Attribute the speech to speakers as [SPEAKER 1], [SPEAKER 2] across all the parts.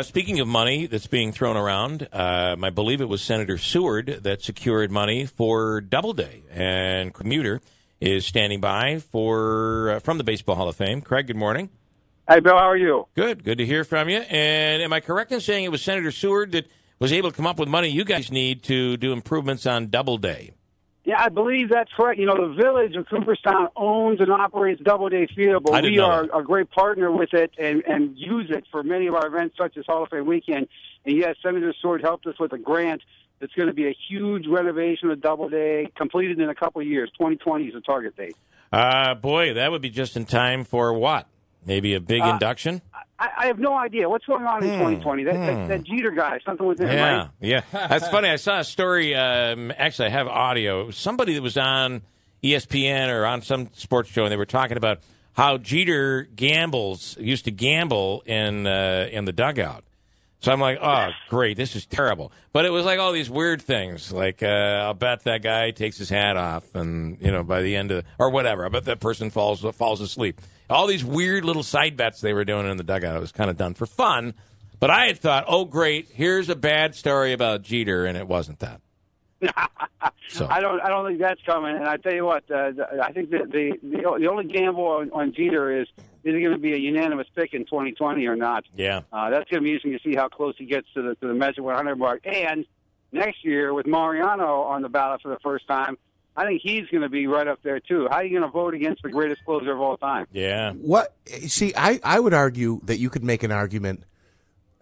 [SPEAKER 1] Speaking of money that's being thrown around, I believe it was Senator Seward that secured money for Doubleday, and Commuter is standing by from the Baseball Hall of Fame. Craig, good morning.
[SPEAKER 2] Hi, Bill. How are you?
[SPEAKER 1] Good to hear from you. And am I correct in saying it was Senator Seward that was able to come up with money you guys need to do improvements on Doubleday?
[SPEAKER 2] Yeah, I believe that's correct. You know, the village of Cooperstown owns and operates Doubleday Field, but we are a great partner with it and use it for many of our events, such as Hall of Fame Weekend. And yes, Senator Seward helped us with a grant that's going to be a huge renovation of Doubleday, completed in a couple of years. 2020 is the target date.
[SPEAKER 1] Boy, that would be just in time for what? Maybe a big induction?
[SPEAKER 2] I have no idea. What's going on in 2020? That Jeter guy, something with him, right?
[SPEAKER 1] Yeah. That's funny. I saw a story. Actually, I have audio. It was somebody that was on ESPN or on some sports show, and they were talking about how Jeter used to gamble in the dugout. So I'm like, oh, great, this is terrible. But it was like all these weird things, like I'll bet that guy takes his hat off, and by the end of or whatever, I bet that person falls asleep. All these weird little side bets they were doing in the dugout. It was kind of done for fun. But I had thought, oh, great, here's a bad story about Jeter, and it wasn't that. So.
[SPEAKER 2] I don't think that's coming. And I tell you what, I think that the only gamble on Jeter is it going to be a unanimous pick in 2020 or not?
[SPEAKER 1] Yeah.
[SPEAKER 2] That's going to be interesting to see how close he gets to the Magic 100 mark. And next year, with Mariano on the ballot for the first time, I think he's going to be right up there, too. How are you going to vote against the greatest closer of all time?
[SPEAKER 1] Yeah.
[SPEAKER 3] See, I would argue that you could make an argument.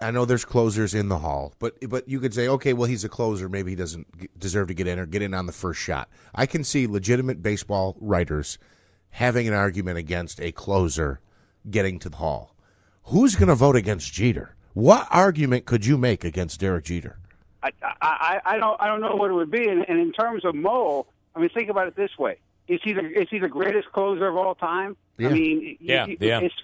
[SPEAKER 3] I know there's closers in the Hall, but you could say, okay, well, he's a closer. Maybe he doesn't deserve to get in or get in on the first shot. I can see legitimate baseball writers having an argument against a closer getting to the Hall. Who's going to vote against Jeter? What argument could you make against Derek Jeter?
[SPEAKER 2] I don't know what it would be. And in terms of Mo, I mean, think about it this way: is he the greatest closer of all time?
[SPEAKER 3] Yeah.
[SPEAKER 2] I mean,
[SPEAKER 1] yeah.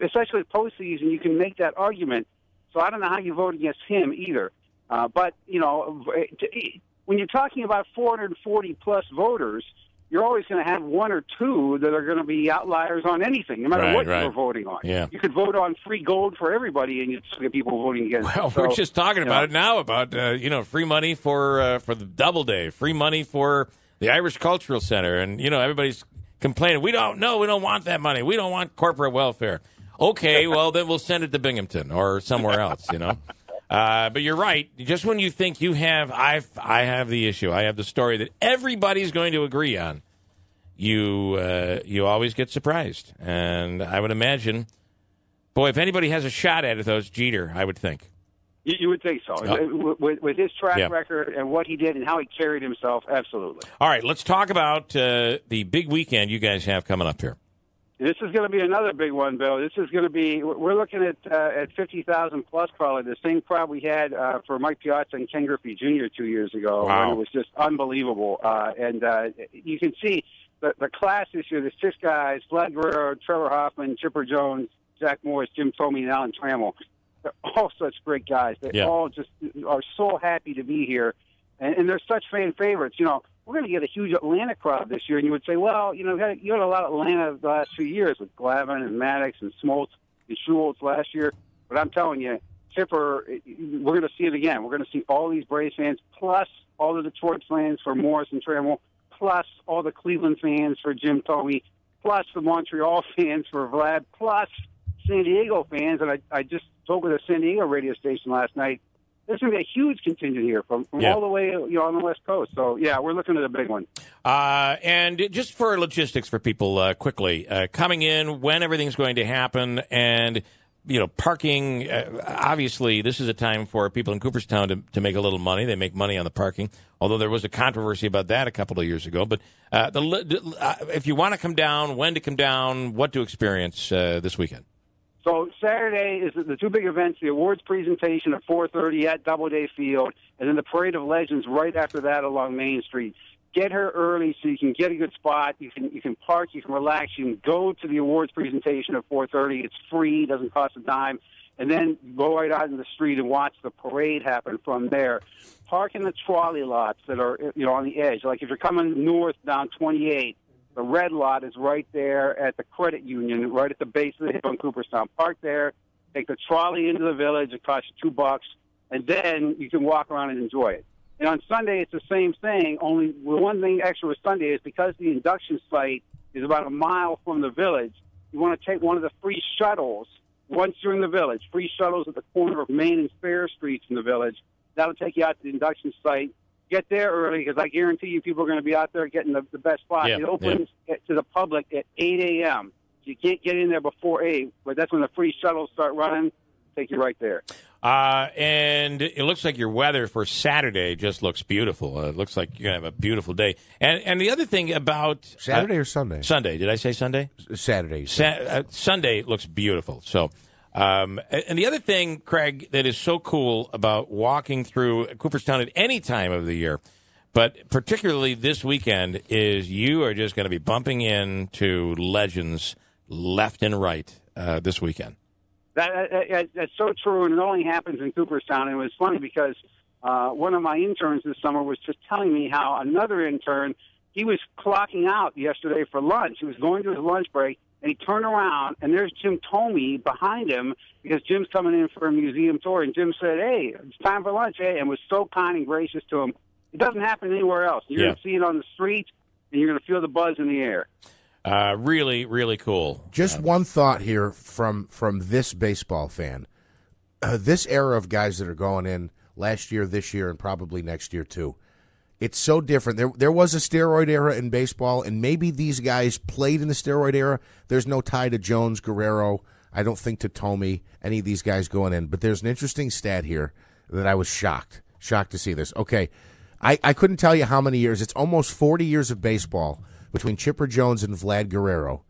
[SPEAKER 2] Especially postseason, you can make that argument. So I don't know how you vote against him either. But when you're talking about 440 plus voters, you're always going to have one or two that are going to be outliers on anything, no matter what you're voting on.
[SPEAKER 1] Yeah.
[SPEAKER 2] You could vote on free gold for everybody, and you'd still get people voting against.
[SPEAKER 1] Well, we're just talking about it now about free money for the Doubleday, free money for the Irish Cultural Center, and everybody's complaining. We don't want that money. We don't want corporate welfare. Okay, well then we'll send it to Binghamton or somewhere else. But you're right. Just when you think you have, I have the issue. I have the story that everybody's going to agree on. You always get surprised, and I would imagine, boy, if anybody has a shot at it, though, it's Jeter. I would think.
[SPEAKER 2] You would think so. With his track record and what he did and how he carried himself, absolutely.
[SPEAKER 1] All right, let's talk about the big weekend you guys have coming up here.
[SPEAKER 2] This is going to be another big one, Bill. This is going to be, we're looking at 50,000 plus, probably the same crowd we had for Mike Piazza and Ken Griffey Jr. 2 years ago.
[SPEAKER 1] Wow.
[SPEAKER 2] When it was just unbelievable. And you can see the class this year, there's six guys: Vlad Guerrero, Trevor Hoffman, Chipper Jones, Zach Morris, Jim Thome, and Alan Trammell. They're all such great guys. They all just are so happy to be here. And they're such fan favorites. We're going to get a huge Atlanta crowd this year, and you would say, well, you had a lot of Atlanta the last few years with Glavine and Maddox and Smoltz and Schultz last year. But I'm telling you, Chipper, we're going to see it again. We're going to see all these Braves fans, plus all the Detroit fans for Morris and Trammell, plus all the Cleveland fans for Jim Thome, plus the Montreal fans for Vlad, plus San Diego fans. And I just spoke with a San Diego radio station last night. There's going to be a huge contingent here from all the way on the West Coast. So, we're looking at a big one.
[SPEAKER 1] And just for logistics for people quickly, coming in, when everything's going to happen, and, parking. Obviously, this is a time for people in Cooperstown to make a little money. They make money on the parking, although there was a controversy about that a couple of years ago. But if you want to come down, when to come down, what to experience this weekend.
[SPEAKER 2] So Saturday is the two big events: the awards presentation at 4:30 at Doubleday Field, and then the Parade of Legends right after that along Main Street. Get here early so you can get a good spot. You can park, you can relax, you can go to the awards presentation at 4:30. It's free, doesn't cost a dime, and then go right out in the street and watch the parade happen from there. Park in the trolley lots that are on the edge. Like if you're coming north down 28. The red lot is right there at the credit union, right at the base of the hill in Cooperstown. Park there, Take the trolley into the village. It costs you $2, and then you can walk around and enjoy it. And on Sunday, it's the same thing. Only one thing extra with Sunday is because the induction site is about a mile from the village, you want to take one of the free shuttles once you're in the village. Free shuttles at the corner of Main and Fair Streets in the village. That'll take you out to the induction site. Get there early because I guarantee you people are going to be out there getting the best spot.
[SPEAKER 1] Yeah,
[SPEAKER 2] it opens to the public at 8 a.m. You can't get in there before 8, but that's when the free shuttles start running. Take you right there.
[SPEAKER 1] And it looks like your weather for Saturday just looks beautiful. It looks like you're going to have a beautiful day. And the other thing about...
[SPEAKER 3] Saturday or Sunday?
[SPEAKER 1] Sunday. Did I say Sunday?
[SPEAKER 3] Saturday.
[SPEAKER 1] Sunday looks beautiful. So, and the other thing, Craig, that is so cool about walking through Cooperstown at any time of the year, but particularly this weekend, is you are just going to be bumping into legends left and right this weekend.
[SPEAKER 2] That's so true, and it only happens in Cooperstown. And it was funny because one of my interns this summer was just telling me how another intern, he was clocking out yesterday for lunch. He was going to his lunch break, and he turned around, and there's Jim Thome behind him because Jim's coming in for a museum tour. And Jim said, "Hey, it's time for lunch," and was so kind and gracious to him. It doesn't happen anywhere else. You're going to see it on the street, and you're going to feel the buzz in the air.
[SPEAKER 1] Really, really cool.
[SPEAKER 3] Just one thought here from this baseball fan. This era of guys that are going in last year, this year, and probably next year too. It's so different. There was a steroid era in baseball, and maybe these guys played in the steroid era. There's no tie to Jones, Guerrero, I don't think to Thome, any of these guys going in. But there's an interesting stat here that I was shocked to see this. Okay, I couldn't tell you how many years. It's almost 40 years of baseball between Chipper Jones and Vlad Guerrero.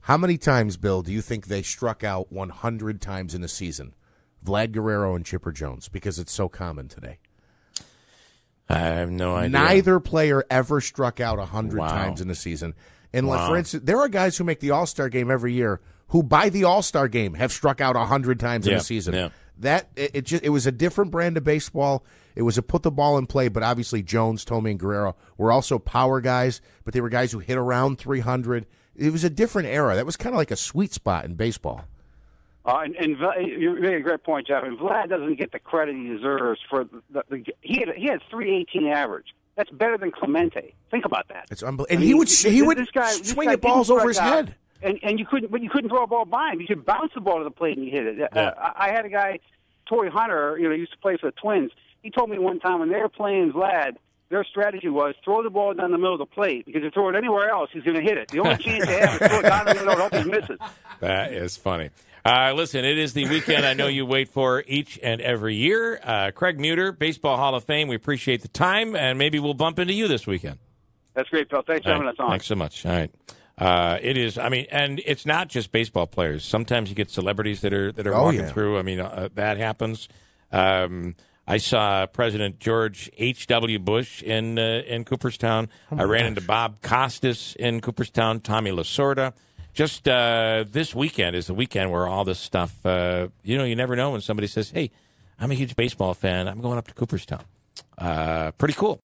[SPEAKER 3] How many times, Bill, do you think they struck out 100 times in a season? Vlad Guerrero and Chipper Jones, because it's so common today.
[SPEAKER 1] I have no idea.
[SPEAKER 3] Neither player ever struck out 100 times in a season. And like, for instance, there are guys who make the All-Star game every year who, by the All-Star game, have struck out 100 times in a season.
[SPEAKER 1] Yeah.
[SPEAKER 3] It was a different brand of baseball. It was a put the ball in play, but obviously Jones, Thome, and Guerrero were also power guys, but they were guys who hit around 300. It was a different era. That was kind of like a sweet spot in baseball.
[SPEAKER 2] And you made a great point, Jeff. And Vlad doesn't get the credit he deserves for he had 318 average. That's better than Clemente. Think about that.
[SPEAKER 3] It's unbelievable. And he would swing the balls over his head.
[SPEAKER 2] And you couldn't throw a ball by him. You could bounce the ball to the plate and you hit it.
[SPEAKER 1] Yeah.
[SPEAKER 2] I had a guy, Torrey Hunter, used to play for the Twins. He told me one time when they were playing Vlad, their strategy was throw the ball down the middle of the plate, because if you throw it anywhere else, he's going to hit it. The only chance you have is throw it down the middle and hope he misses.
[SPEAKER 1] That is funny. Listen, it is the weekend I know you wait for each and every year. Craig Muter, Baseball Hall of Fame, we appreciate the time, and maybe we'll bump into you this weekend.
[SPEAKER 2] That's great, Phil. Thanks for having us on.
[SPEAKER 1] Thanks so much. All right. It is, and it's not just baseball players. Sometimes you get celebrities that are walking through. That happens. I saw President George H.W. Bush in Cooperstown. I ran into Bob Costas in Cooperstown, Tommy Lasorda. Just this weekend is the weekend where all this stuff, you never know when somebody says, hey, I'm a huge baseball fan. I'm going up to Cooperstown. Pretty cool.